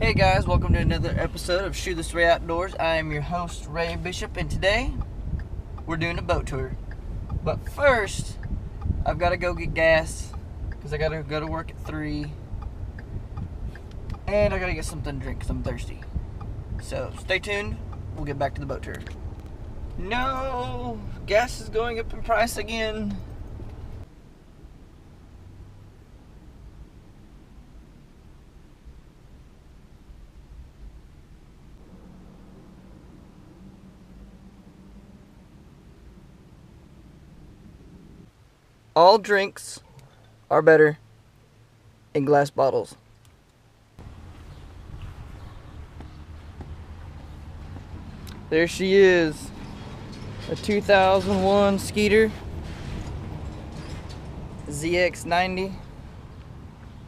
Hey guys, welcome to another episode of Shoot This Ray Outdoors. I am your host, Ray Bishop, and today we're doing a boat tour. But first, I've got to go get gas because I got to go to work at 3. And I got to get something to drink because I'm thirsty. So stay tuned, we'll get back to the boat tour. No, gas is going up in price again. All drinks are better in glass bottles. There she is, a 2001 Skeeter ZX90,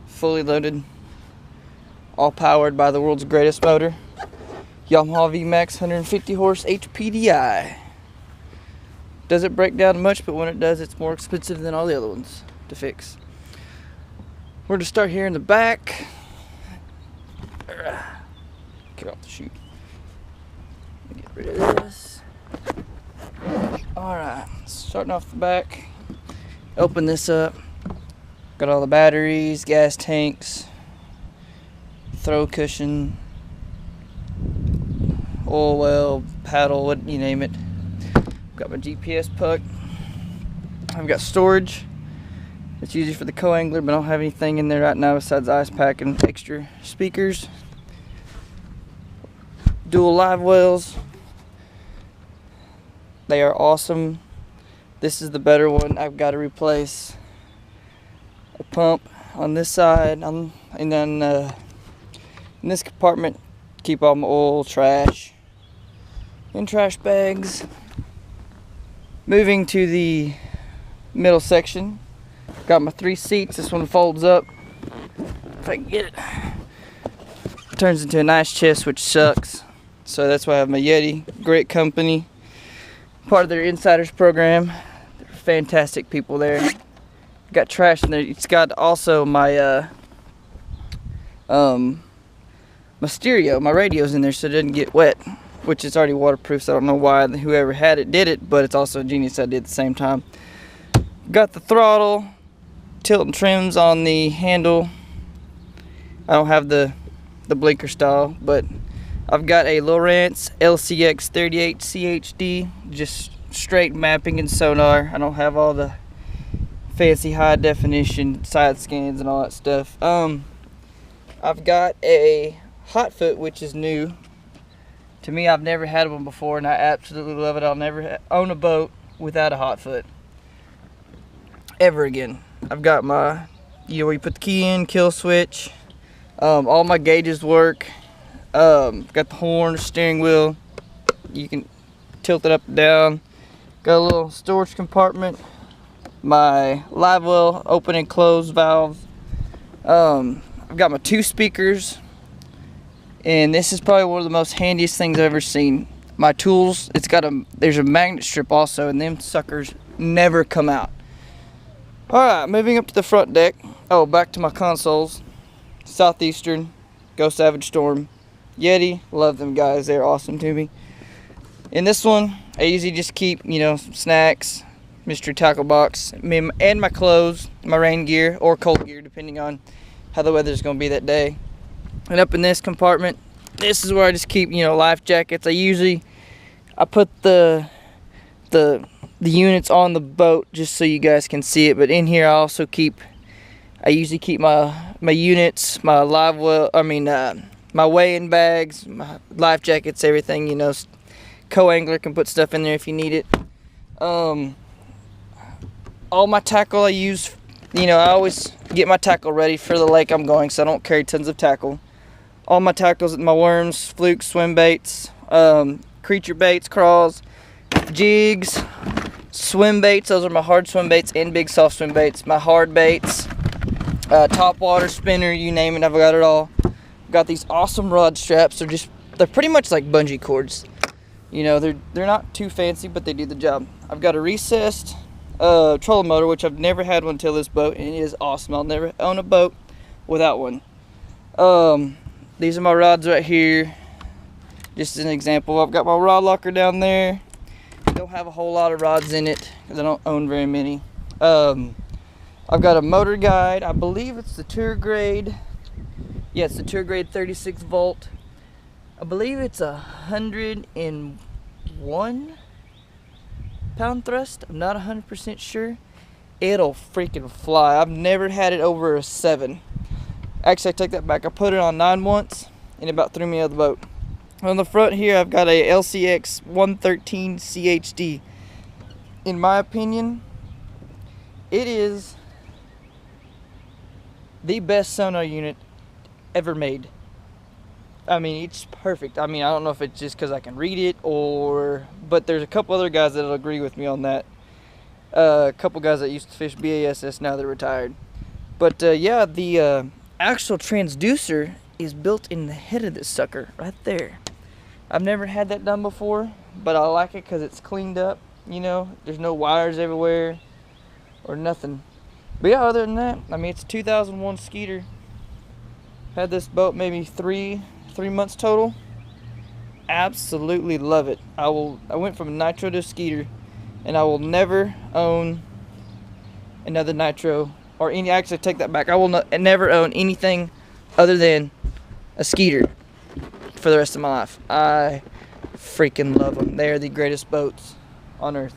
fully loaded, all powered by the world's greatest motor, Yamaha VMAX 150 horse HPDI. Doesn't break down much, but when it does, it's more expensive than all the other ones to fix. We're going to start here in the back. Get off the chute. Get rid of this. Alright, starting off the back. Open this up. Got all the batteries, gas tanks, throw cushion, oil well, paddle, what you name it. Got my GPS puck. I've got storage. It's usually for the co-angler, but I don't have anything in there right now besides ice pack and extra speakers. Dual live wells. They are awesome. This is the better one. I've got to replace a pump on this side, and then in this compartment, keep all my oil, trash, and trash bags. Moving to the middle section, got my 3 seats. This one folds up, if I can get it. Turns into a nice chest, which sucks. So that's why I have my Yeti. Great company, part of their insiders program. They're fantastic people there. Got trash in there. It's got also my my stereo, my radio's in there, so it doesn't get wet, which is already waterproof, so I don't know why whoever had it did it, but it's also a genius idea at the same time. Got the throttle, tilt and trims on the handle. I don't have the blinker style, but I've got a Lowrance LCX 38 CHD, just straight mapping and sonar. I don't have all the fancy high definition side scans and all that stuff. I've got a Hotfoot, which is new. To me, I've never had one before, and I absolutely love it. I'll never own a boat without a Hotfoot ever again. I've got my, where you put the key in, kill switch. All my gauges work. Got the horn, steering wheel. You can tilt it up and down. Got a little storage compartment. My live well open and close valve. I've got my 2 speakers. And this is probably one of the most handiest things I've ever seen. My tools, there's a magnet strip also, and them suckers never come out. Alright, moving up to the front deck. Oh, back to my consoles. Southeastern, Go Savage Storm, Yeti, love them guys, they're awesome to me. In this one, I usually just keep, some snacks, mystery tackle box, and my clothes, my rain gear, or cold gear, depending on how the weather's going to be that day. And up in this compartment, this is where I just keep, life jackets. I put the units on the boat just so you guys can see it. But in here, I usually keep my units, my live well, my weighing bags, my life jackets, everything. Co-angler can put stuff in there if you need it. All my tackle I use, I always get my tackle ready for the lake I'm going, so I don't carry tons of tackle. All my tackles, my worms, flukes, swim baits, creature baits, crawls, jigs, swim baits. Those are my hard swim baits and big soft swim baits. My hard baits, top water spinner, you name it, I've got it all. Got these awesome rod straps. They're pretty much like bungee cords. They're not too fancy, but they do the job. I've got a recessed trolling motor, which I've never had one until this boat, and it is awesome. I'll never own a boat without one. These are my rods right here. Just as an example, I've got my rod locker down there. Don't have a whole lot of rods in it because I don't own very many. I've got a motor guide. I believe it's the Tour Grade. Yeah, it's the Tour Grade 36 volt. I believe it's 101 pound thrust. I'm not 100% sure. It'll freaking fly. I've never had it over a 7. Actually, I take that back. I put it on 9 once and it about threw me out of the boat. On the front here, I've got a LCX 113 CHD. In my opinion, it is the best sonar unit ever made. I mean, it's perfect. I mean, I don't know if it's just because I can read it but there's a couple other guys that'll agree with me on that. A couple guys that used to fish BASS, now they're retired. But yeah, the actual transducer is built in the head of this sucker right there. I've never had that done before, but I like it because it's cleaned up, you know. There's no wires everywhere or nothing. But yeah, other than that, I mean, it's a 2001 Skeeter. Had this boat maybe three months total. Absolutely love it. I went from a nitro to a Skeeter, and I will never own another nitro or any. Actually, take that back. I will never own anything other than a Skeeter for the rest of my life. I freaking love them. They are the greatest boats on earth.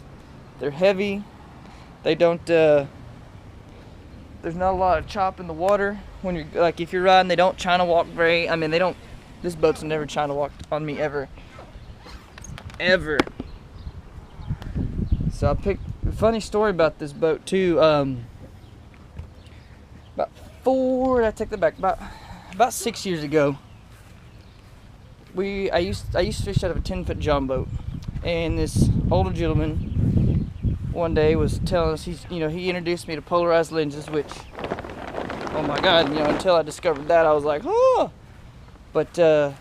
They're heavy. They don't. There's not a lot of chop in the water when you're like if you're riding. They don't China walk very. I mean, they don't. This boat's never China walked on me ever. So I picked a funny story about this boat too. I take that back. About 6 years ago, I used to fish out of a 10-foot john boat, and this older gentleman one day was telling us he introduced me to polarized lenses, which, oh my God, until I discovered that, I was like, oh. But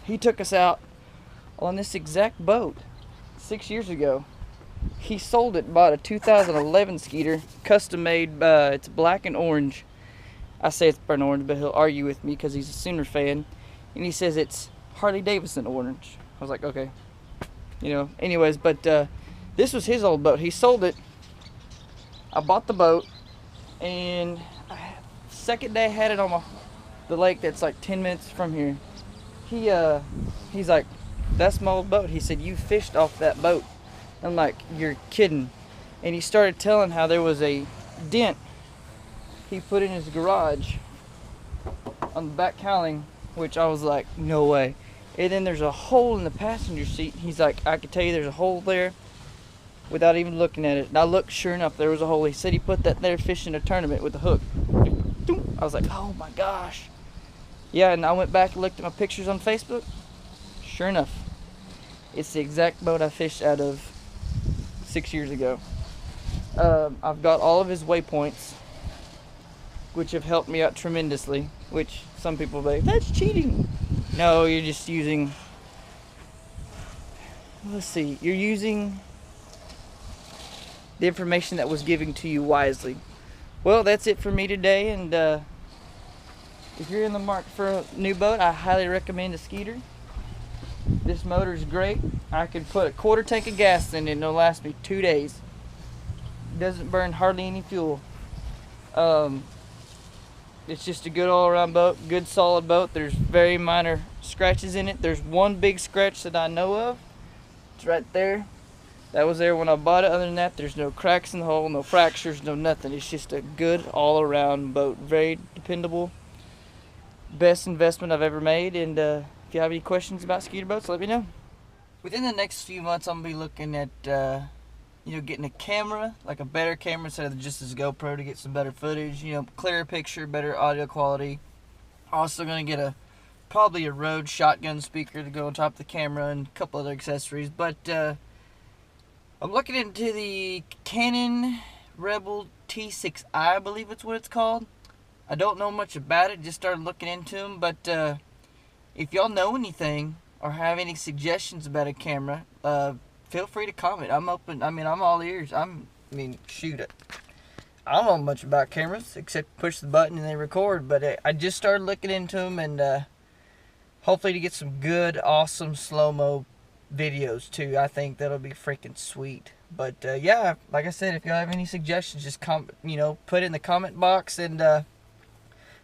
he took us out on this exact boat 6 years ago. He sold it, bought a 2011 Skeeter, custom made. It's black and orange. I say it's burnt orange, but he'll argue with me because he's a Sooner fan, and he says it's Harley Davidson orange. I was like, okay, anyways, but this was his old boat. He sold it. I bought the boat, and second day I had it on the lake that's like 10 minutes from here. He's like, that's my old boat. He said, you fished off that boat. I'm like, you're kidding. And he started telling how there was a dent he put in his garage on the back cowling, which I was like, no way. And then there's a hole in the passenger seat. He's like, I could tell you there's a hole there without even looking at it. And I looked, sure enough, there was a hole. He said he put that there fishing a tournament with a hook. I was like, oh my gosh. Yeah, and I went back and looked at my pictures on Facebook. Sure enough, it's the exact boat I fished out of 6 years ago. I've got all of his waypoints, which have helped me out tremendously, which some people say, that's cheating. No, you're just using, you're using the information that was given to you wisely. Well, that's it for me today, and if you're in the market for a new boat, I highly recommend a Skeeter. This motor is great. I could put a quarter tank of gas in it and it'll last me 2 days. It doesn't burn hardly any fuel. It's just a good all-around boat, good solid boat. There's very minor scratches in it. There's one big scratch that I know of. It's right there. That was there when I bought it. Other than that, there's no cracks in the hull, no fractures, no nothing. It's just a good all-around boat. Very dependable. Best investment I've ever made. And if you have any questions about Skeeter boats, let me know. Within the next few months, I'm going to be looking at getting a camera, like a better camera instead of just this GoPro to get some better footage, clearer picture, better audio quality. Also going to get probably a Rode shotgun speaker to go on top of the camera and a couple other accessories. But I'm looking into the Canon Rebel T6i, I believe it's what it's called. I don't know much about it, just started looking into them, but if y'all know anything or have any suggestions about a camera, feel free to comment. I'm open. I'm all ears. Shoot it. I don't know much about cameras except push the button and they record, but I just started looking into them, and hopefully to get some good, awesome slow-mo videos too. I think that'll be freaking sweet. But yeah, like I said, if you have any suggestions, just put it in the comment box. And if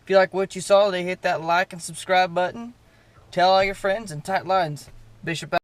you like what you saw, they hit that like and subscribe button. Tell all your friends, and tight lines. Bishop out.